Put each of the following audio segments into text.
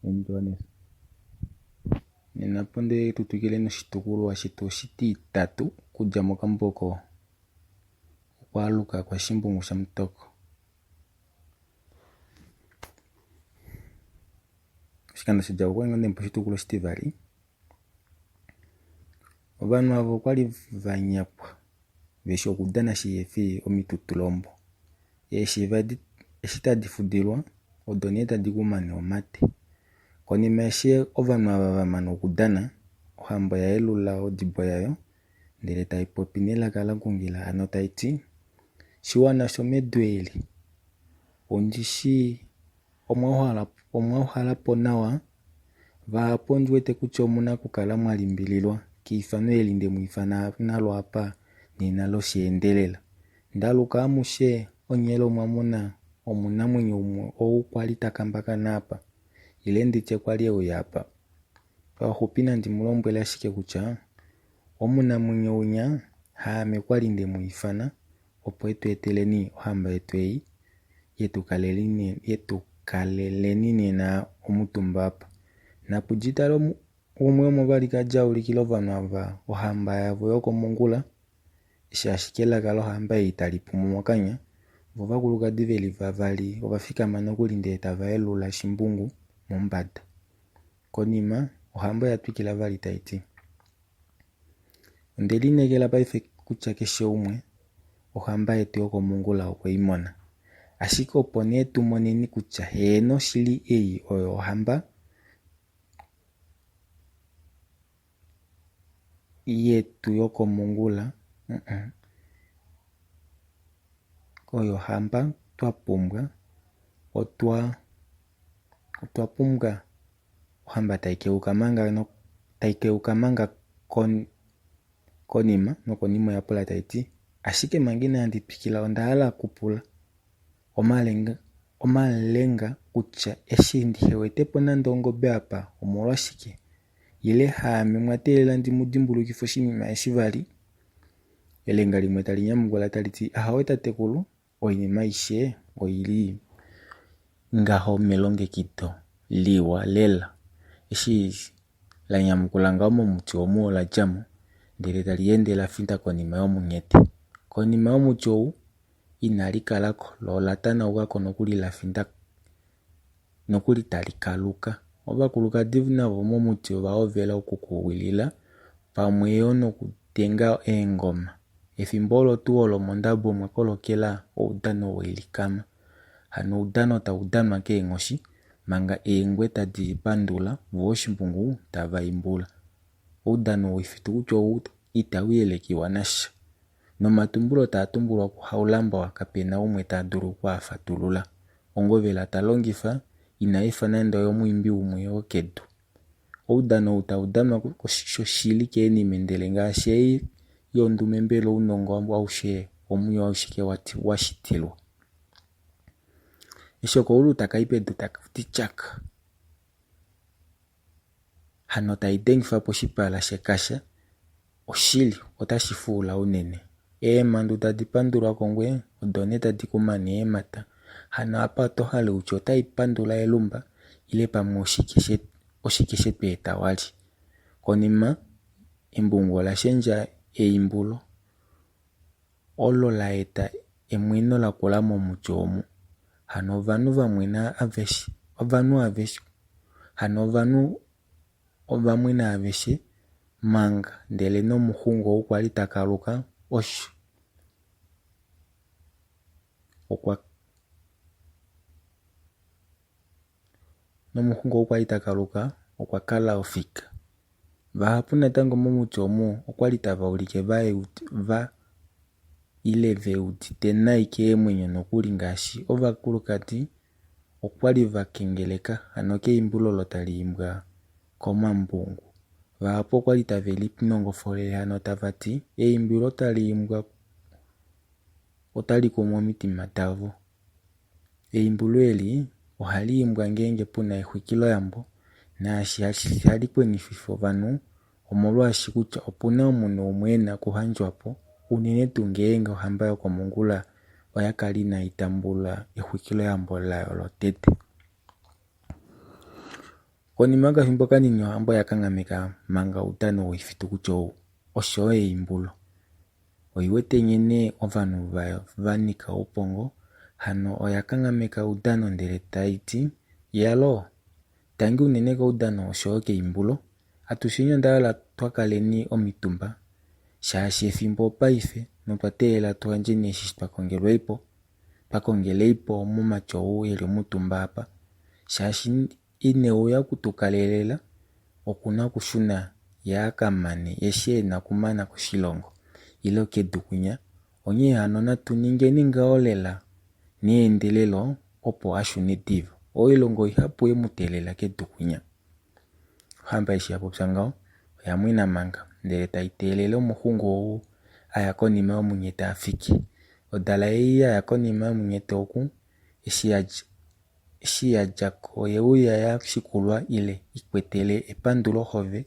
endjones. Nena ponde tutukile noshitukulwa shetu oshititatu kudya mokamboko okwaluka kwa shimbungu shamutoko. Oshikando shidja okwalinga ndempo oshitukulwa oshitivali. Ovanhu avo kwali vanyakwa veshi okudana shiyefi omitutulombo. Eshi tadi fudilwa odo ne tadi kumane omate. Konima eshi ovanhu ava vamana okudana, ohambo ya elula odibo yayo ndele tayi popi nelaka lakungila ano tayiti shiwana shomedweli ondishi omwauhalapo nawa vaapo ondiwete kutya omuna okukala mwalimbililwa kiifano yelinde mwiifana nalo apa nena sheendelela. Ndaluka amushe onyelo mwamuna omunamwenyo umwe kwali takambakana apa ile nditye kwali euyapa. Pahupi nandi mulombwele ashike kutya omunamwenyo unya haame kwali ndemwiifana opo etweeteleni ohamba yetu yetukaleleni nena omutumba apa. Napudjitala umwe omuvali kadjaulikila ovanhu ava ohamba yavo yokomongula eshi ashike elaka lohamba itali pumo mokanya vo vakulukadi veli vavali ovafikama nokuli ndele tava elula shimbungu mombanda. Konima ohamba oya twikila vali tayiti ondeli inekela paife kutya keshe umwe ohamba yetu yokomongula okweimona, ashike opo ne tumoneni kutya heeno shili eyi oyo ohamba yetu yokomongula oyo hamba twapumbwa otwapumbwa ohamba taikeuka manga konima nokonima oyapula tayiti ashike manga inandi twikila ondahala okupula omalenga kutya eshi ndihewetepo nande ongombe apa omolwashike ile haame mwateelela ndimudimbulukithe oshinima eshi vali. Elenga limwe tali nyamukula taliti ahawe tatekulu oinima aishe oyili ngaho melongekido liwa lela. Eshi la nyamukula ngaho momuti omu oladjamo ndele tali ende lafinda konima yomunyete. Konima yomuti ou inali kalako lo olatanawukako nokuli lafinda nokuli tali kaluka. Ovakulukadi navo momuti ovaovela okukuwilila pamwe yo nokutenga eengoma. Ethimbo olo tuu olo mondambo mwakolokela oudano welikama. Hano uudano tawu danwa keengoshi manga eengwe tadi pandula vo oshimbungu tava imbula. Uudano wifitu kutya itawu yelekiwa nasha. Nomatumbulo tatumbulwa kuhaulamba kapena umwe tadulu kwaafatulula. Ongovela talongifa inaifa nande oyomwimbi umwe okedu. Uudano utawudanwa koshili keenime ndele ngaashi yondumembelo unongo awushe omuyo awushike washitilwa. Eshoko ulu takaipedu takafuti chaka. Hano taidengifa poshipala shekasha oshili otashifuula unene. Eemandu tadi pandulwa kongwe odone tadi kumane emata. Hano apa tohale uchi otaipandula elumba ile pamwe oshike shetu etawali. Konima embungu la shenja eimbulo olo la eta emwino la kula momuti omu. Hano vanhu vamwena aveshi hano vanhu ovamwena aveshi manga ndele nomuhungu okwali takaluka osho nomuhungu okwali takaluka okwakala ofika. Vahapu natango momuti omu okwali tavaulike ileve udite nayi keemwenyo nokuli ngaashi ovakulukadi okwali vakengeleka ano keimbulo lo tali imbwa komambungu. Vahapu okwali taveli pinongofolele hano tavati eimbulo tali imbwa otali kumwa omitima tavo. Eimbulo eli ohali imbwa ngenge puna ehwikilo yambo naashi hali kwenififo vanhu omolwashi kutya opuna omunhu umwe ena okuhandjwapo unene tuu ngenge ohamba yokomongula oya kala inayi tambula ehwikilo yambo layo lotete. Konima yakathimbo kanini ohambo yakang'ameka manga utano wifitu kutya osho eimbulo. Oyiwete nkene ovanhu vanika upongo hano oya kang'ameka udano ndele tayiti yalo tangi unene kaudano osho keimbulo atushi nyondaala twakaleni omitumba shaashi ethimbo paife notwa teelela tuyandje neshi twakongeleipo momatyowu yeli omutumba apa shaashi ineuya okutukalelela okuna okushuna yaakamane eshi ena okumana koshilongo ile kedukunya. Onye hano natuningeni ngao lela neendelelo opo ashune diva oilongo ihapu emutelela kedukunya. Ohamba eshi yapopya ngao oya mwina manga ndele tayi teelele omuhungu aya konima yomunyete afiki. Odala yeyi aya konima yomunyete oku eshi yajako yewuya yashikulwa ile ikwetele epandulo hove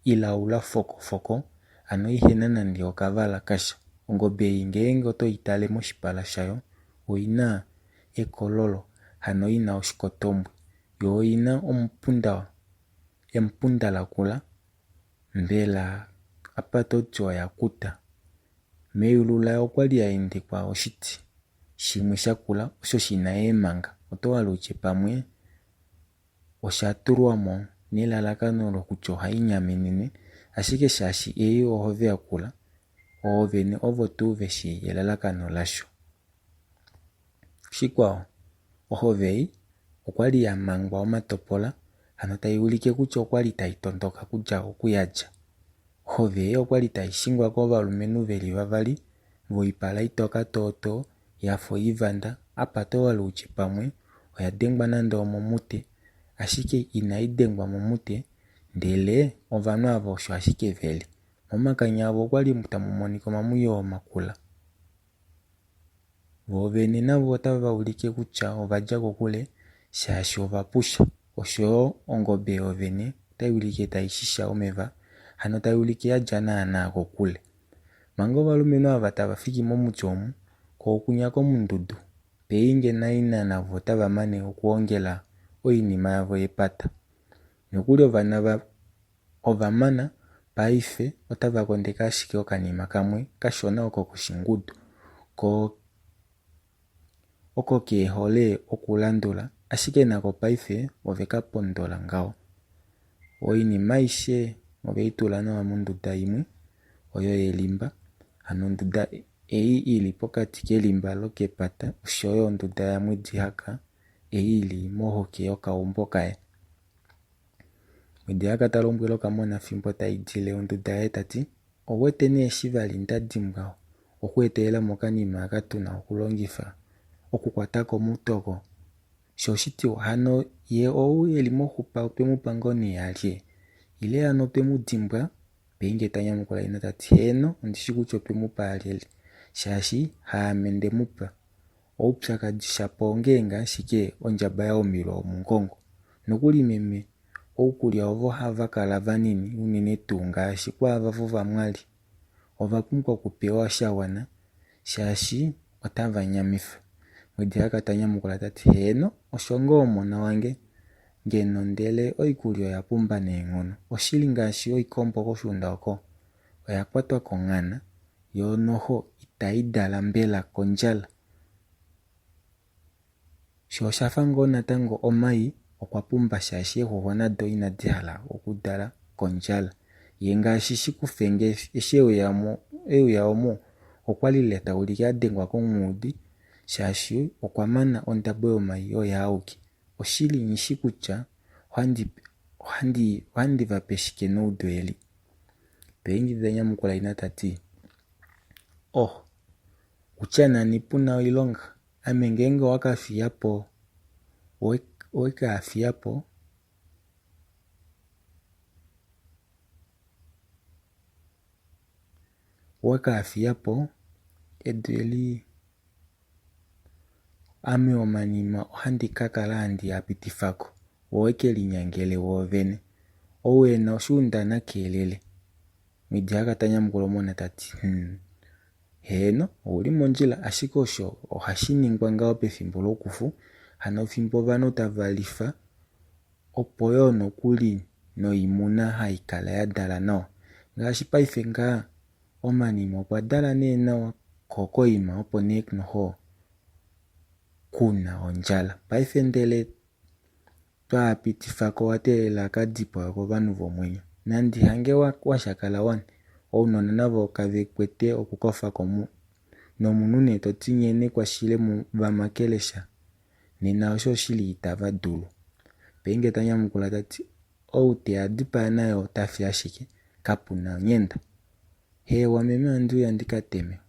ilaula foko ano ihena nande okavala kasha. Ongombe eyi ngenge otoyi tale moshipala shayo oyina ekololo hano yina oshikotombwe yo oyina empunda lakula mbela apa toti oya kuta. Meyulu layo okwali ya endekwa oshiti shimwe shakula osho shina eemanga oto hala wutye pamwe osha tulwamo nelalakano lokutya ohayi nyamenene ashike shaashi eyi ohove yakula oovene ovo tuu veshi elalakano lasho. Oshikwawo ohove eyi okwali ya mangwa omatopola ano tayi ulike kutya okwali tayi tondoka kutya okuyalya. Ohove eyi okwali tayi shingwa kovalumentu veli vavali voipala itoka tooto yafo yivanda apa to hala wutye pamwe oya dengwa nande omomute ashike inayi dengwa momute ndele ovanhu ava osho ashike veli. Momakanya avo okwali tamu monika omamwiyo omakula. Voovene navo otava ulike kutya ovalya kokule shaashi ovapusha oshowo ongombe yoovene otayi ulike tayi shisha omeva hano tayi ulike yalya naana kokule. Manga ovalumentu ava tava thiki momuti omu kookunya komundundu peinge nayina navo otava mane okuongela oinima yavo yepata. Nokuli ovanhu ava ovamana paife otava kondeka ashike okanima kamwe kashona oko koshingudu oko keehole okulandula ashike nako paife oveka pondola ngao. Oinima aishe oveyi tula nawa mondunda yimwe oyo yelimba ano ondunda eyi ili pokati kelimba lokepata oshowo ondunda ya mwidihaka eyi ili mohoke yokaumbo kaye. Mwidihaka talombwele okamona thimbo tayi dile ondunda yaye tati owuwete nee eshi vali ndadimbwa okweetelelamo okanima aka tuna okulongitha okukwatako muutoko sho oshitiwa hano ye owu eli mohupa otwemupa ngoo nee alye ile ano otwemudimbwa. Peinge tanyamukula ina tati heno ondishi kutya otwemupa alye shaashi haame ndemupa oupyakadhi shapo ongeenga ashike ondjamba yaumilwa omungongo. Nokuli meme oukulya ovo hava kala vanini unene tuu ngaashi kwaava vovamwali ovapumbwa okupewa shagwana shaashi otava nyamitha. Mwidihaka tanyamukula tati heno osho ngoo mona wange ngeno ndele oikulya oya pumba neeng'ono oshili ngaashi oikombo koshunda oko oya kwatwa konghana yo noho itayi dala mbela kondjala. Sho oshafa ngoo natango omayi okwa pumba shaashi ehuhwa nado inadi hala okudala kondjala. Ye ngaashi shikufenge eshi euyamo okwali lela taulike adengwa komwiidhi shaashi okwa mana ondambo yomayi oyo awike. Oshili ndishi kutya ohandi vape shike noudweli. Peinge tanyamukula ina tati kutya nani puna oilonga ame ngenge owekaafiyapo edweli ame omanima ohandi kakala handi yapitifako owekelinyangele woovene owena oshuundana keelele. Mwidihaka tanyamukula omona tati heno ouli mondjila ashike osho ohashi ningwa ngao pethimbo lokufu hano thimbo ovanhu tava lifa opo yo nokuli noyimuna hayi kala ya dala nawa. Ngaashi paife ngaa omanima opwa dala nawa kokoyima opo noho kuna ondjala. Paife ndele twapitifako wategelela kadhipagwe vanhu vomwenyo. Nandi hange washakala wane ounona navo kavekwete okukofako nomunhu toti nyene kwashile vamakelesha nena osho oshili itava dulu. Penge tanyamukula tati oute adipa nayo tafi ashike kapuna onyenda. Wameme anduya ndikateme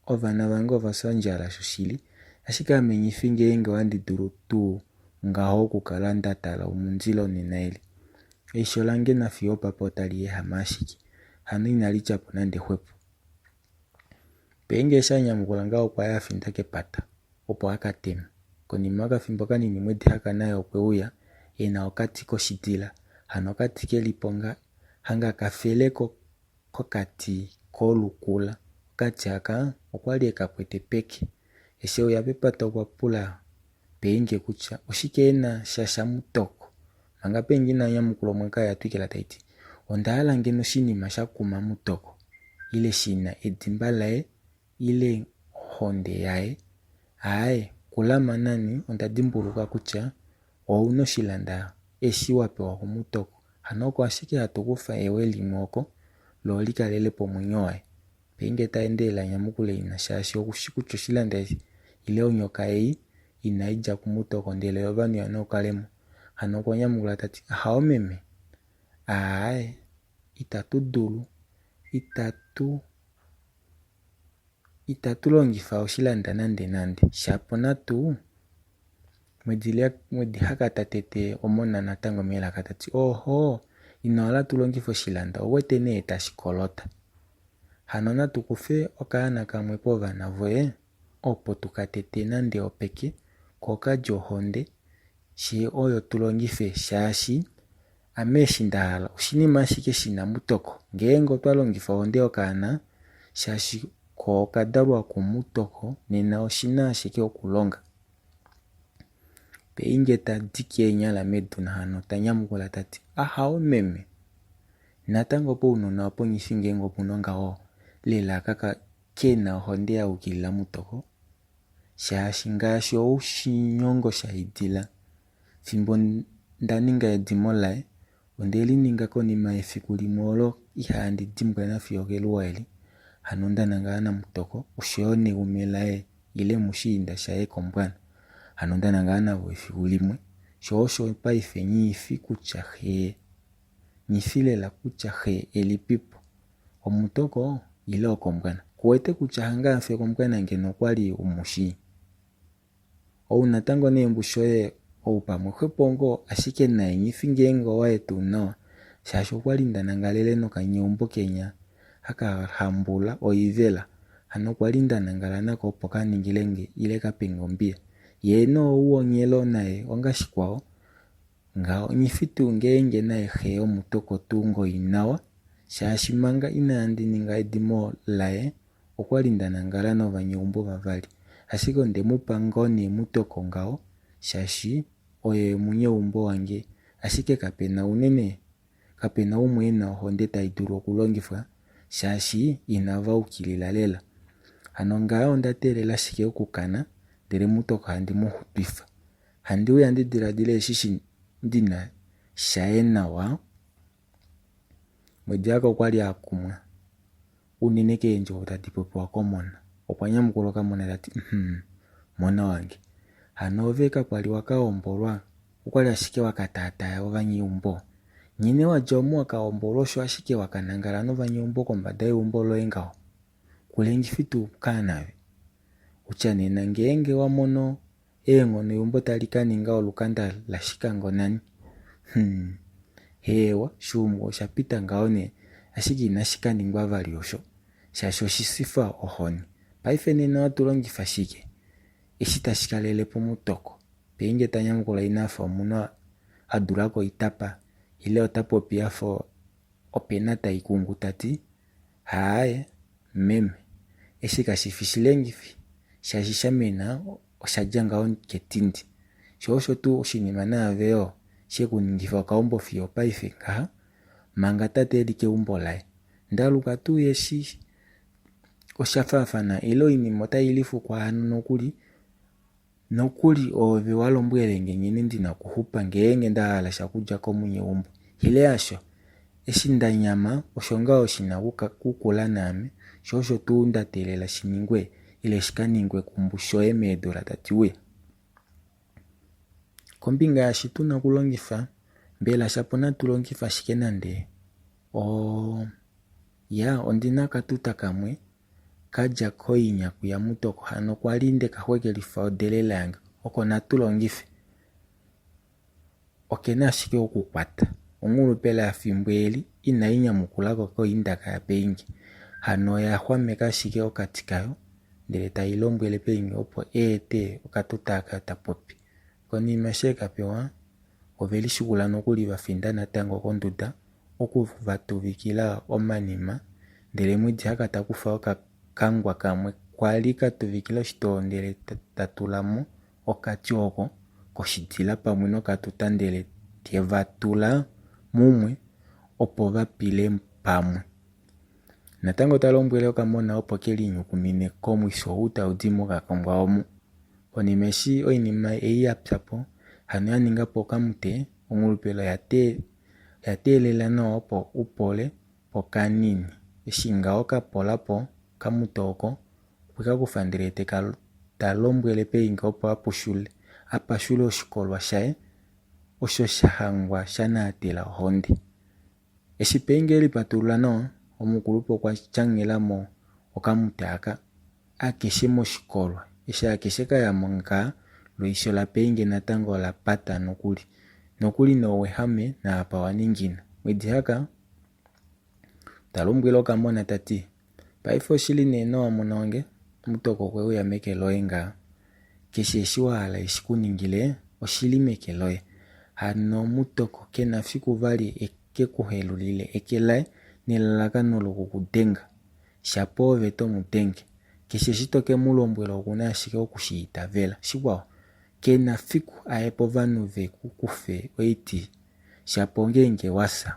ovana vange ovasa ondjala shoshili, ashike ame nyifi ngenge wandidulu tuu ngaho okukala ndatala omunzilo nena ili eisho lange nafi opapa otali ehama ashike hano inali tyapo nande hwepo. Penge shanyamukula ngaho kwaya afinda kepata opo akateme konima okathimbo kanini mwedi haka naye okweuya ena okati koshitila hano okati kelipo nga hanga kafeleko kokati kolukula. Okati haka okwali ekakwete peke. Eshe uya pepata okwapula penge kutya oshike ena shasha mutoko. Manga penge nanyamukula mwaka ya twikela taiti ondahala ngeno shinima shakuma mutoko ile shina edimba lae ile honde yae kulama nani ondadimbuluka kutya ouno shilanda eshi wapewa kumutoko hano kwa ashike hatukufa ewe limoko lo likalelepo mwenyo wae. Penge taendelela nyamukule ina shashi okushikucho shilanda ile onyoka inaija kumutoko ndele yovanu yanokalemo. Hano kwa nyamukula tati hao meme itatu dulu itatu longifa oshilanda nande shapo natu mwedi haka tatete omona natango mela katati inohala tulongifa oshilanda owete nee tashikolota. Hano natukufe okana kamwe povana voye opo tukatete nande opeke kokalyo honde shi oyo tulongife shashi ame shindahala oshinima ashike shina mutoko. Ngenge otwalongifa honde okana shashi ko okadalwa kumutoko nena oshina ashike okulonga. Penge tadiki enyala meduna hano tanyamukula tati hao meme natango po uunona wapo nyifi ngenge opuna ngaho lela kaka kena honde ya ukilila mutoko shashi ngaashi oushinyongo shahidila thimbo ndaninga edimo lae ondeli ninga konima efiku limwe olo ihandi dimbwa nafi ogeluwa eli hano ndananga na mutoko usheyo neume lae ile mushinda shaye kombwana hano ndananga navo efiku limwe shosho paife nyifi kutya nyifi lela kutya elipipo omutoko ile okombwana kuwete kutya hanga afe kombwana ngeno kwali umushi ouna tango nembushoye oupamwe hwepongo ashike nae nyifi ngenge waetu nawa shashi okwali ndanangalele nokanyumbo kenya haka hambula oivela hano kwali ndanangala nako opo kaningilenge ile kapenga ombia yeno uonyelo nae ongashikwao ngao nyifi tu ngenge nae omutoko tu ngoyi nawa shashi manga inandi ninga edimo lae okwali ndanangala novanyumbo vavali ashike ondemupa ngao mutoko ngao shashi oye munyeumbo wange ashike kapena umwe ena honde taidulu okulongifwa shashi inava ukilila lela. Hano ngao ndatelela shike okukana ndele mutoko handi muhupitha handi uya ndidiladhile shishi ndina shaye nawa. Mwedi haka okwali akumwa unene kenjo otadipopo komona okwanyamukula okamona tati mona wange hano oveka kwali wakaombolwa okwali ashike wakatataya ovanyumbo nyine wajomo wakaombolwa osho ashike wakanangala novanyumbo kombanda yeumbo loye ngao kulengifi tu kanawe kutya nena ngenge wamono ngono eumbo talikaninga olukanda lashikango nani hewa shumo oshapita ngao ne ashike inashikaningwa vali osho shashi oshisifa ohoni. Paife nena watulongifa shike eshi tashikalelepo mutoko. Penge tanyamukula inafa omuna adulako itapa ile otapopi yafo opena taikungu tati meme eshi kashifi shashi shamena oshadja ngao ketindi shosho tu oshinima naveyo shekuningifa okaumbo fiyo paife ngaha manga tate eli keumbo laye ndaluka tu yeshi oshafafana ilo inima otayilifu kwa hano nokuli ove walombwelenge ngene ndina kuhupa ngenge ndahala shakulya komunye umbo hile asho eshinda nyama oshonga oshina kukula nami shosho tu ndatelela shiningwe ile shikaningwe kumbushoye meedola tatiwe kombinga yashi tuna kulongifa mbela shapona tulongifa shike nande ondina katuta kamwe kaja koinyaku ya mutoko hano kwalinde kahwekelifa odelela yanga oko natulongife okena shike okukwata ongulupela ya fimbweli inainyamukula koindaka ya peingi hano ya hwameka shike okati kayo ndele tailombwele peingi opo ete okatuta aka tapopi konima sheka pewa oveli shikula nokuli vafinda natango konduda okuvatuvikila omanima ndele mwidi haka takufa okakangwa kamwe kwali katuvikila oshitoo ndele tatulamo okati oko koshitila pamwe nokatuta ndele tyevatula mumwe opo vapile pamwe natango talombwele okamona opo keli nyukumine komwisho utaudimo kakombwa omu onimeshi oinima eiyapyapo hano yaningapo okamute ongulupelo yatelela no opo upole pokanini eshinga okapolapo kamutoko kwekakufa ndele talombwele peinga opo apashule oshikolwa shaye osho shahangwa shanatela ohonde eshipeinga elipatulula no omukulupo kwa changelamo okamute aka akeshe moshikolwa eshi akeshe kayamo ngaa loisho la peinge natango la pata nokuli nowehame na apa waningina mwidi haka talombwele okamona tati paife oshili neno munonge mutoko kwe uyameke loye ngaa keshe eshiwahala eshikuningile oshili meke loye hano mutoko kena fikuvali ekekuhelulile ekelaye nelalakano lokukudenga shapo ove tomudenge keshe shitoke mulombwelo okuna ashike okushiyita vela shikwawo kena fiku ayepo vanhu vekukufe oiti shapo ngenge wasa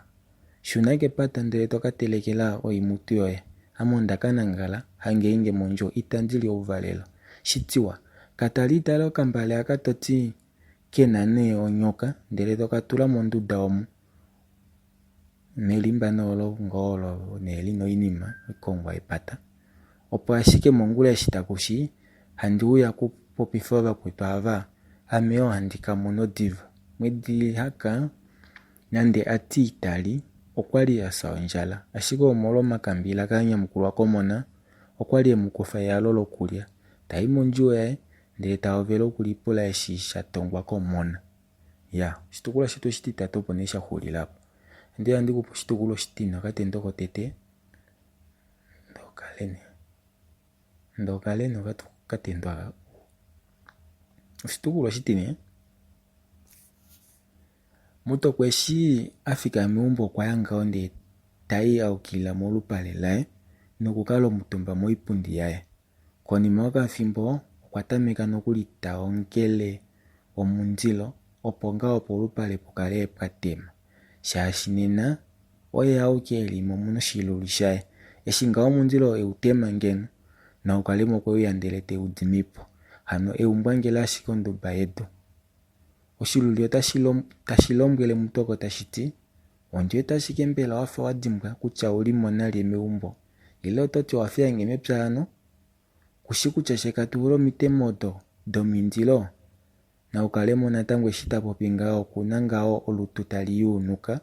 shuna kepata ndele tokatelekela oimutu yoye amondakanangala hangenge monjo itandili ouvalela shitiwa katalitale okambale akatoti kena ne onyoka ndele tokatula monduda omu nelimba nolongolo nelino inima ikongwa epata opo ashike mongula eshitakushi handi uya kupopifa vakwepava ameo handika mono diva mwedi haka nande ati itali okwali yasa ondjala ashike omolwa omakambila kanyamukulwa komona okwali emukufa yalolo kulya tayi monjuwa yaye ndele taovela okulipula eshi shatongwa komona oshitukulwa shetu oshititatu opo ne shahulilapo ndi andikupa oshitukulwa oshitina katendoko tete ndokalene katendwa oshitukulwa oshitine mutoko eshi afika meumbo kwayanga onde tayi aukilila molupale laye nokukala omutumba moipundi yaye konima okafimbo okwatameka nokuli taongele omundilo opo nga opo olupale pukale pwatema shaashi nena oye auke elimo muno shiluli shaye eshinga omundilo eutema ngeno na ukalemo kwe uyandele teudimipo hano eumbwangela ashike ondumba yedu oshiluli tashilombwele mutoko tashiti ondje tashike mbela wafa wadimbwa kutya ulimo nali meumbo ile ototi wafyange mepya hano kushi kutya shekatulo mitemo domindilo na ukalemo natango eshitapopi ngao kuna ngao olutu taliyunuka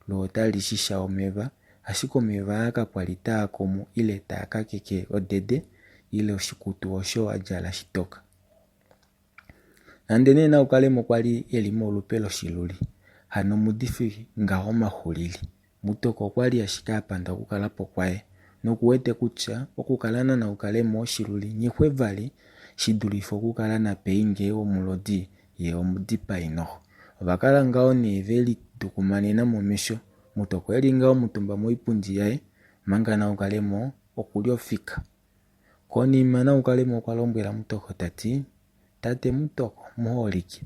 lo talishisha omeva ashike omeva akapwalita akomu ile takakeke odede ile oshikutu osho ajala shitoka nande nena ukalemo kwali elimo olupelo shiluli hano mudifi ngaho mahulili mutoko kwali ashika apanda okukalapo kwaye nokuwete kutya okukalana na ukalemo shiluli nyihwevali shidulifo okukala na peinge omulodi ye omudipa inoho vakala ngao neveli tukumanena momesho mutoko eli ngao mutumba moipundi yaye manga na ukalemo okuli ofika konima na ukalemo kwalombwela mutoko tati tate mutoko muholiki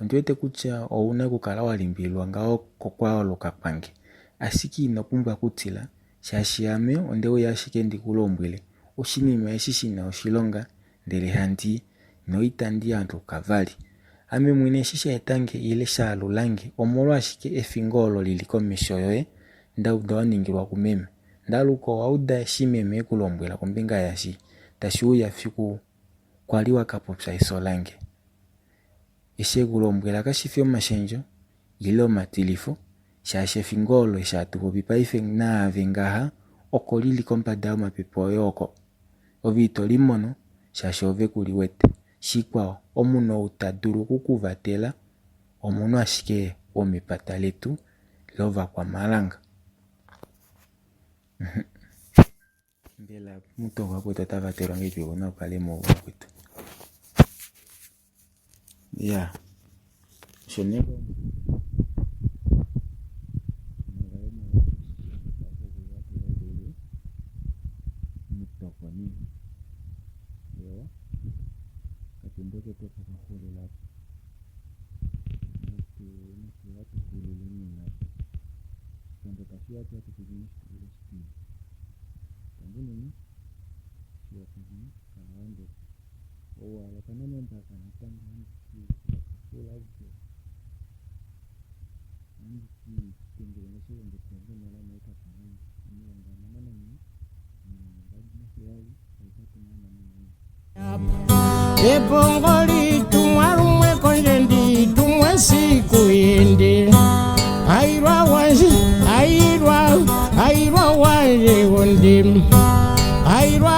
ondiwete kutya ouna kukala walimbilwa ngawo kokwaoloka kwange, asiki inopumbwa kutila, shaashi ame ondeya ashike ndikulombwele oshinima eshi shina oshilonga ndele handi no itandi aantu kavali. Ame mwene shisha etange ile shaalulange omolwa ashike efingolo lili komesho yoye ndauda waningilwa kumeme. Ndaluko wauda shimeme kulombwela kombinga yashi tashi uya fiku kwali wakapopya iso lange. Eshe kulombwela kashifi omashenjo ile omatilifo, shaashi efingolo eshaatupopi paife naave ngaha oko lili kombanda yomapepo yoko. Ovito limono shaashi ove kuliwete. Shikwao omuno utadulu kukuvatela omuno ashike womepata letu lova kwa malanga. Mbela muto wakwetu otavatelwa ngipi una ukale mo wakwetu. Ya. Shonego. Mutokoni. Yo. Katimboke toka kahole lapo. Watu kulilini lapo. Kando kafia kia tukuzinishi kulishini. Kando nini? Shia kuzini kahande. Owa wakanane mpaka natanga handi kula uke. Handi tengereneshe wende kwenye nala mweka kahandi. Mwanga manana ni mbadi masiwali. Waikatu mana nini. Epongoli tumwarumwe konjendi tumwe siku yende. Airwa wanje wonde. Airwa